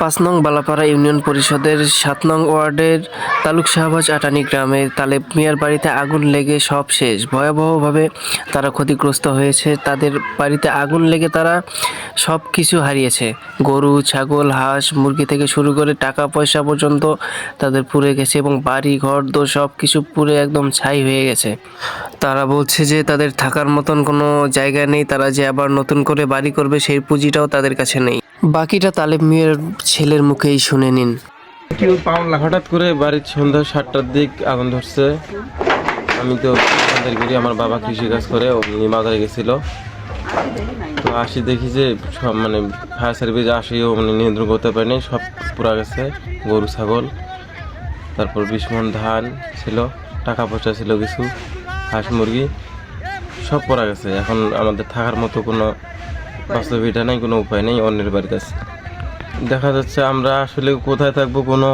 ৫ নং বালাপাড়া ইউনিয়ন পরিষদের ৭ নং ওয়ার্ডের তালুক শাহবাজ আটানি গ্রামের তালেব মিয়ার বাড়িতে আগুন লেগে সব শেষ। ভয়াবহভাবে তারা ক্ষতিগ্রস্ত হয়েছে। তাদের বাড়িতে আগুন লেগে তারা সব কিছু হারিয়েছে। গরু, ছাগল, হাঁস, মুরগি থেকে শুরু করে টাকা পয়সা পর্যন্ত তাদের পুড়ে গেছে এবং বাড়ি ঘর দোর সব কিছু পুড়ে একদম ছাই হয়ে গেছে। তারা বলছে যে তাদের থাকার মতন কোনো জায়গা নেই, তারা যে আবার নতুন করে বাড়ি করবে সেই পুঁজিটাও তাদের কাছে নেই। বাকিটা তালেব মিয়ার ছেলের মুখেই শুনে নিন। কি পাওনা হঠাৎ করে বাড়ির সন্ধ্যা ৭টার দিক আগুন ধরছে। আমি তো আমাদের করি, আমার বাবা কৃষিকাজ করে, উনি বাজারে গেছিল। তো আসি দেখি যে সব ফায়ার সার্ভিস আসিও নিয়ন্ত্রণ করতে পারেনি, সব পুরা গেছে। গরু, ছাগল, তারপর ২০ মণ ধান ছিল, টাকা পয়সা ছিল কিছু, হাঁস, মুরগি সব পড়া গেছে। এখন আমাদের থাকার মতো কোনো বাস্তবিকতা নেই, কোনো উপায় নেই, অন্যের বাড়িতে আছে। দেখা যাচ্ছে আমরা আসলে কোথায় থাকবো, কোনো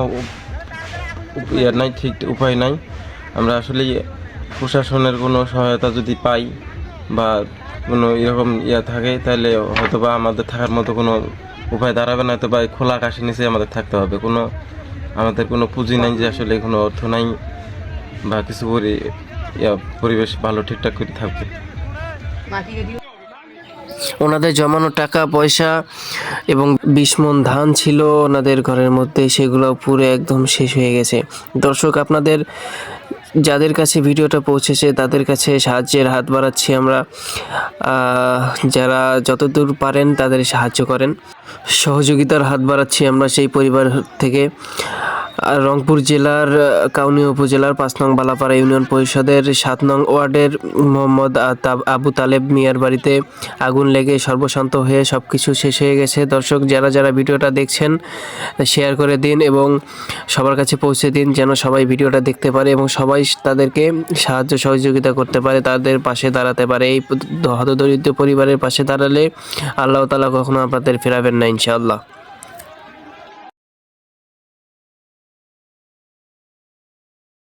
ইয়ে নাই, ঠিক উপায় নাই। আমরা আসলে প্রশাসনের কোনো সহায়তা যদি পাই বা কোনো এরকম থাকে, তাহলে হয়তো বা আমাদের থাকার মতো কোনো উপায় দাঁড়াবে না, হয়তো বা খোলা আকাশের নিচে আমাদের থাকতে হবে। আমাদের কোনো পুঁজি নাই, যে আসলে কোনো অর্থ নাই বা কিছু পরিবেশ ভালো ঠিকঠাক করে থাকবে। ওনাদের জমানো টাকা পয়সা এবং ২০ মণ ধান ছিল ওনাদের ঘরের মধ্যে, সেগুলো পুরো একদম শেষ হয়ে গেছে। দর্শক, আপনাদের যাদের কাছে ভিডিওটা পৌঁছেছে তাদের কাছে সাহায্যের হাত বাড়াচ্ছি আমরা। যারা যতদূর পারেন তাদের সাহায্য করেন, সহযোগিতার হাত বাড়াচ্ছি আমরা সেই পরিবার থেকে। রংপুর জেলার কাউনিয়া উপজেলার ৫ নং বালাপাড়া ইউনিয়ন পরিষদের ৭ নং ওয়ার্ডের মোহাম্মদ আবু তালেব মিয়ার বাড়িতে আগুন লেগে সর্বশান্ত হয়ে সব কিছু শেষ হয়ে গেছে। দর্শক, যারা ভিডিওটা দেখছেন শেয়ার করে দিন এবং সবার কাছে পৌঁছে দিন, যেন সবাই ভিডিওটা দেখতে পারে এবং সবাই তাদেরকে সাহায্য সহযোগিতা করতে পারে, তাদের পাশে দাঁড়াতে পারে। এই হতদরিদ্র পরিবারের পাশে দাঁড়ালে আল্লাহ তাআলা কখনো আপনাদের ফেরাবেন না, ইনশাআল্লাহ।